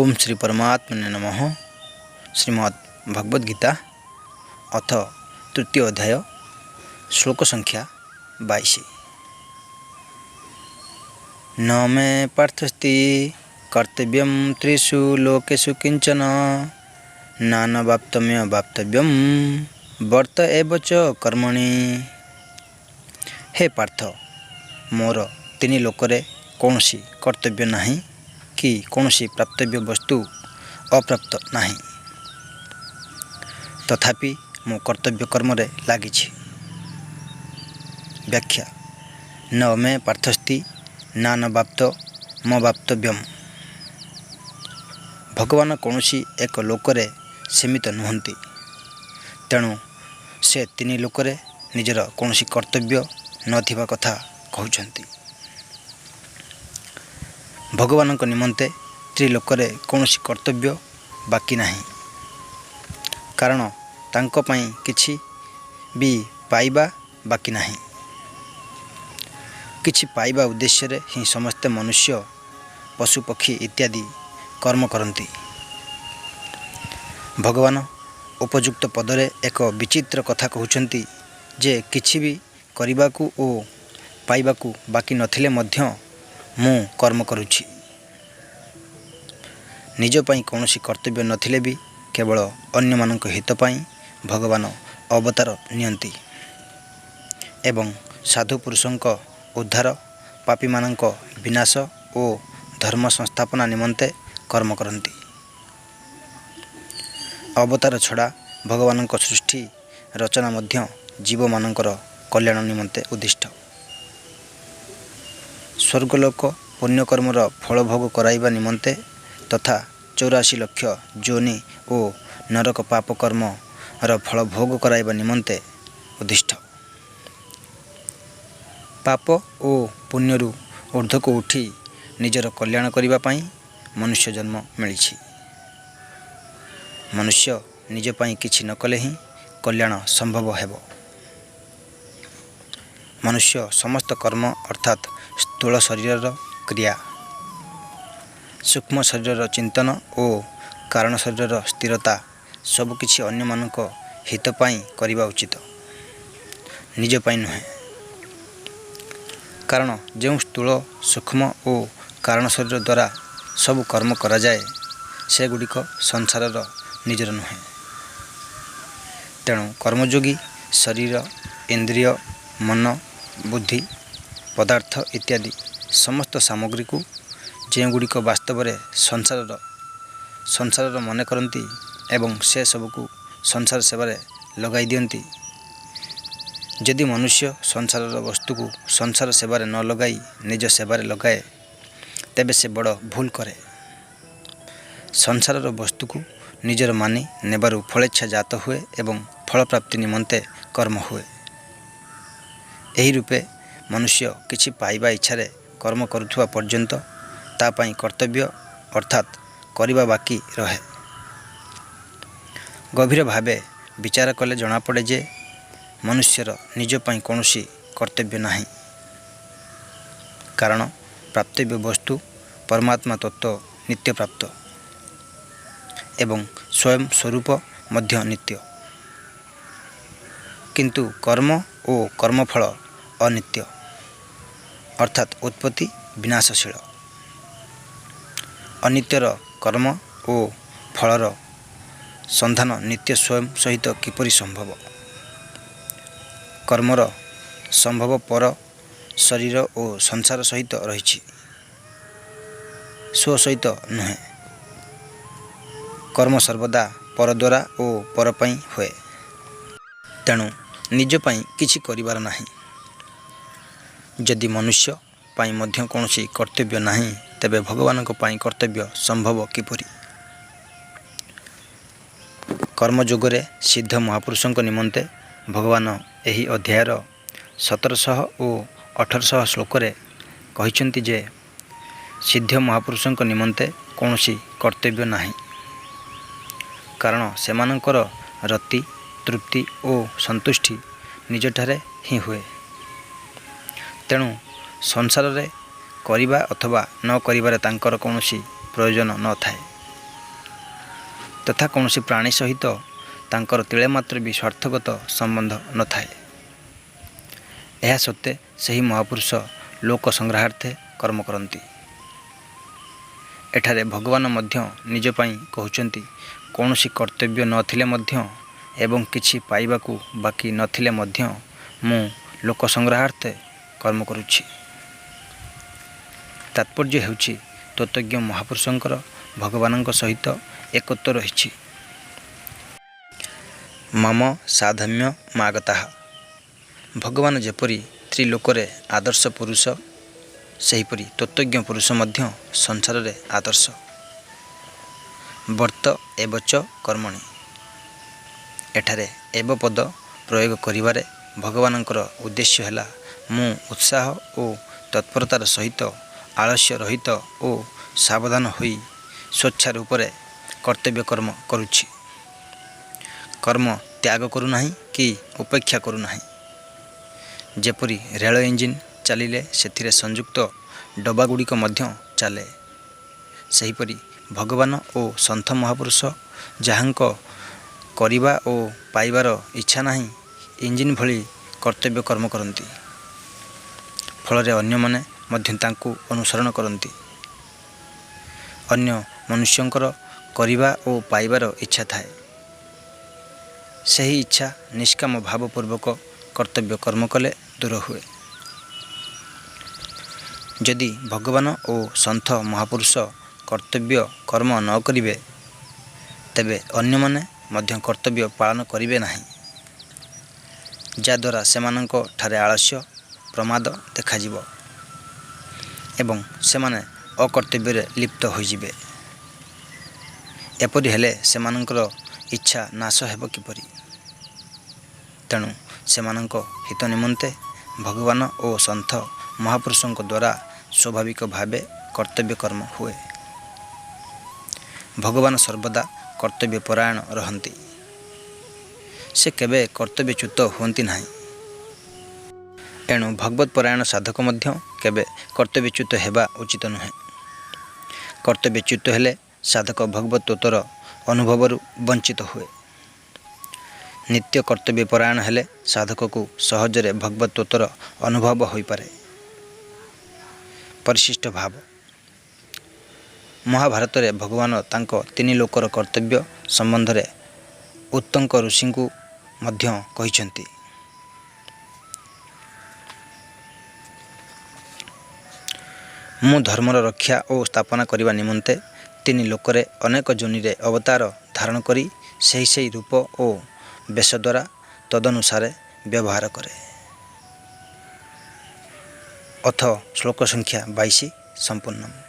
ओम श्री परमात्मने नमः। श्रीमद् भगवद गीता अथ तृतीय अध्याय श्लोक संख्या 22। न मे पार्थस्ति कर्तव्यं त्रिषु लोकेषु किंचन नानवाप्तम्य वाप्तव्यं वर्त एव च कर्मणि। हे पार्थ, मोर तीन लोकरे कौनसी कर्तव्य नहीं कि कौनसी प्राप्तव्य वस्तु अप्राप्त नहीं, तथापि मो कर्तव्य कर्म रे लागिछि। व्याख्या। न मे पार्थस्ति नानवाप्त म वाप्तव्यम। भगवान कौनसी एक लोकरे सीमित नुहंती, तेणु से तीन लोकरे निजर कौनसी कर्तव्य नथिबा कथा कहउछंती। भगवान निमंते त्रिलोकरे कौनसी कर्तव्य बाकी नहीं, कारण तांको पई किछि भी पाइबा बाकी नहीं। किछि पाइबा उद्देश्य रे ही समस्त मनुष्य पशु पक्षी इत्यादि कर्म करती। भगवान उपयुक्त पदरे एक विचित्र कथा कहउछंती जे किछि भी करिबाकू ओ पाइबाकू बाकी नथिले मध्य मु कर्म करुछि। निज पई कौनसी कर्तव्य नथिले भी केवल अन्य मानक हित पई भगवान अवतार नियंती एवं साधु पुरुषंक उद्धार, पापी मानक विनाश ओ धर्म संस्थापना निमंते कर्म करती। अवतार छड़ा भगवानक सृष्टि रचना मध्य जीव मानकर कल्याण निमंते उद्दिष्ट। स्वर्गलोक पुण्यकर्मर फल भोग कराइबा निमंते तथा 84 लक्ष जोनि ओ नरक पाप कर्म र फल भोग कराइबा निमंते उद्दिष्ट। पाप ओ पुण्यरु ऊर्ध्वको उठी निजर कल्याण करिबा पई मनुष्य जन्म मिलिछि। मनुष्य निज पई किछि न कले ही कल्याण संभव हेबो। मनुष्य समस्त कर्म अर्थात स्थूल शरीर क्रिया, सूक्ष्म शरीर चिंतन और कारण शरीर स्थिरता सबकिछि अन्य मानक हित पाई करिबा उचित, निज पाई नुहे। कारण जो स्थूल सूक्ष्म और कारण शरीर द्वारा सब कर्म करा जाए से गुड़िक संसारर निजर नुहे। तेणु कर्मयोगी शरीर, इंद्रिय, मन, बुद्धि, पदार्थ इत्यादि समस्त सामग्री को जे गुड़िक वास्तव में संसार मन करती एवं से सबको संसार सेवारे लगाई दियंती। यदि मनुष्य संसार वस्तु को संसार सेवारे न लगाई निज सेवारे लगाए तेबे से बड़ भूल करे। संसार वस्तु को निजर मानी नेबारु फलेच्छा जात हुए एवं फल प्राप्ति निमंते कर्म हुए। एही रूपे मनुष्य किछि पाइबा इच्छारे कर्म करुथुवा पर्यंत ता पाई कर्तव्य अर्थात करिबा बाकी रहे। गभीर भावे विचार कले जना पड़े जे मनुष्यर निज पाई कौनसी कर्तव्य नहीं, कारण प्राप्तव्य वस्तु परमात्मा तत्व नित्य प्राप्त एवं स्वयं स्वरूप मध्य नित्य, किंतु कर्म ओ कर्मफल अनित्य अर्थात उत्पत्ति विनाशशील। अनित्यर कर्म ओ फलर संधान नित्य स्वयं सहित किपरि संभव। कर्मर संभव पर शरीर और संसार सहित रही, स्व सहित नुहे। कर्म सर्वदा पर द्वारा और पर पई हुए, तेणु निज पई किछि करिबार नाही। यदि मनुष्य पाई मध्य कौनसी कर्तव्य नहीं तेबे भगवान को पाई कर्तव्य संभव किपरि। कर्मयोगरे सिद्ध महापुरुषों निमंते भगवान एही अध्यायर 1700 और 1800 श्लोकरे कहिछंती जे सिद्ध महापुरुषों निमंते कौनसी कर्तव्य नहीं, कारण सेमानंकर रति तृप्ति और संतुष्टि निजठारे ही हुए। तेणु संसार रे करिबा अथवा न करिबारे तांकर कौनसी प्रयोजन न थाए। ତଥା କୌଣସି ପ୍ରାଣୀ ସହିତ ତାଙ୍କର ତିଳେ ମାତ୍ର ବି ସ୍ୱାର୍ଥଗତ ସମ୍ବନ୍ଧ ନଥାଏ। ଏହା ସତ୍ତ୍ୱେ ସେହି ମହାପୁରୁଷ ଲୋକ ସଂଗ୍ରହାର୍ଥେ କର୍ମ କରନ୍ତି। ଏଠାରେ ଭଗବାନ ମଧ୍ୟ ନିଜ ପାଇଁ କହୁଛନ୍ତି, କୌଣସି କର୍ତ୍ତବ୍ୟ ନଥିଲେ ମଧ୍ୟ ଏବଂ କିଛି ପାଇବାକୁ ବାକି ନଥିଲେ ମଧ୍ୟ ମୁଁ ଲୋକ ସଂଗ୍ରହାର୍ଥେ କର୍ମ କରୁଛି। ତାତ୍ପର୍ଯ୍ୟ ହେଉଛି ତତ୍ତ୍ୱଜ୍ଞ ମହାପୁରୁଷଙ୍କର ଭଗବାନଙ୍କ ସହିତ ଏକତ୍ୱ ରହିଛି। ମମ ସାଧମ୍ୟ ମାଗତାଃ। ଭଗବାନ ଯେପରି ତ୍ରିଲୋକରେ ଆଦର୍ଶ ପୁରୁଷ, ସେହିପରି ତତ୍ତ୍ୱଜ୍ଞ ପୁରୁଷ ମଧ୍ୟ ସଂସାରରେ ଆଦର୍ଶ। ବର୍ତ୍ତ ଏବଚ କର୍ମଣି। ଏଠାରେ ଏବ ପଦ ପ୍ରୟୋଗ କରିବାରେ ଭଗବାନଙ୍କର ଉଦ୍ଦେଶ୍ୟ ହେଲା, ମୁଁ ଉତ୍ସାହ ଓ ତତ୍ପରତାର ସହିତ ଆଳସ୍ୟ ରହିତ ଓ ସାବଧାନ ହୋଇ ସ୍ୱଚ୍ଛା ରୂପରେ କର୍ତ୍ତବ୍ୟ କର୍ମ କରୁଛି। କର୍ମ ତ୍ୟାଗ କରୁନାହିଁ କି ଉପେକ୍ଷା କରୁନାହିଁ। ଯେପରି ରେଳ ଇଞ୍ଜିନ୍ ଚାଲିଲେ ସେଥିରେ ସଂଯୁକ୍ତ ଡବାଗୁଡ଼ିକ ମଧ୍ୟ ଚାଲେ, ସେହିପରି ଭଗବାନ ଓ ସନ୍ଥ ମହାପୁରୁଷ ଯାହାଙ୍କ କରିବା ଓ ପାଇବାର ଇଚ୍ଛା ନାହିଁ, ଇଞ୍ଜିନ୍ ଭଳି କର୍ତ୍ତବ୍ୟ କର୍ମ କରନ୍ତି। ଫଳରେ ଅନ୍ୟମାନେ ମଧ୍ୟ ତାଙ୍କୁ ଅନୁସରଣ କରନ୍ତି। ଅନ୍ୟ ମନୁଷ୍ୟଙ୍କର କରିବା ଓ ପାଇବାର ଇଚ୍ଛା ଥାଏ। ସେହି ଇଚ୍ଛା ନିଷ୍କାମ ଭାବପୂର୍ବକ କର୍ତ୍ତବ୍ୟ କର୍ମ କଲେ ଦୂର ହୁଏ। ଯଦି ଭଗବାନ ଓ ସନ୍ଥ ମହାପୁରୁଷ କର୍ତ୍ତବ୍ୟ କର୍ମ ନ କରିବେ, ତେବେ ଅନ୍ୟମାନେ ମଧ୍ୟ କର୍ତ୍ତବ୍ୟ ପାଳନ କରିବେ ନାହିଁ, ଯାଦ୍ୱାରା ସେମାନଙ୍କ ଠାରେ ଆଳସ୍ୟ ପ୍ରମାଦ ଦେଖାଯିବ ଏବଂ ସେମାନେ ଅକର୍ତ୍ତବ୍ୟରେ ଲିପ୍ତ ହୋଇଯିବେ। ଏପରି ହେଲେ ସେମାନଙ୍କର ଇଚ୍ଛା ନାଶ ହେବ କିପରି? ତେଣୁ ସେମାନଙ୍କ ହିତ ନିମନ୍ତେ ଭଗବାନ ଓ ସନ୍ଥ ମହାପୁରୁଷଙ୍କ ଦ୍ୱାରା ସ୍ୱାଭାବିକ ଭାବେ କର୍ତ୍ତବ୍ୟ କର୍ମ ହୁଏ। ଭଗବାନ ସର୍ବଦା କର୍ତ୍ତବ୍ୟ ପରାୟଣ ରହନ୍ତି। ସେ କେବେ କର୍ତ୍ତବ୍ୟଚ୍ୟୁତ ହୁଅନ୍ତି ନାହିଁ। ଏଣୁ ଭଗବତ ପରାୟଣ ସାଧକ ମଧ୍ୟ କେବେ କର୍ତ୍ତବ୍ୟଚ୍ୟୁତ ହେବା ଉଚିତ ନୁହେଁ। କର୍ତ୍ତବ୍ୟଚ୍ୟୁତ ହେଲେ ସାଧକ ଭଗବତ ତତ୍ତ୍ୱର ଅନୁଭବରୁ ବଞ୍ଚିତ ହୁଏ। ନିତ୍ୟ କର୍ତ୍ତବ୍ୟ ପରାୟଣ ହେଲେ ସାଧକକୁ ସହଜରେ ଭଗବତ ତତ୍ତ୍ୱର ଅନୁଭବ ହୋଇପାରେ। ପରିଶିଷ୍ଟ ଭାବ। ମହାଭାରତରେ ଭଗବାନ ତାଙ୍କ ତିନି ଲୋକର କର୍ତ୍ତବ୍ୟ ସମ୍ବନ୍ଧରେ ଉତ୍ତଙ୍କ ଋଷିଙ୍କୁ ମଧ୍ୟ କହିଛନ୍ତି। ମୁଁ ଧର୍ମର ରକ୍ଷା ଓ ସ୍ଥାପନା କରିବା ନିମନ୍ତେ ତିନି ଲୋକରେ ଅନେକ ଯୋନିରେ ଅବତାର ଧାରଣ କରି ସେହି ରୂପ ଓ ବେଶ ଦ୍ୱାରା ତଦନୁସାରେ ବ୍ୟବହାର କରେ। ଅଥ ଶ୍ଲୋକ ସଂଖ୍ୟା 22 ସମ୍ପୂର୍ଣ୍ଣ।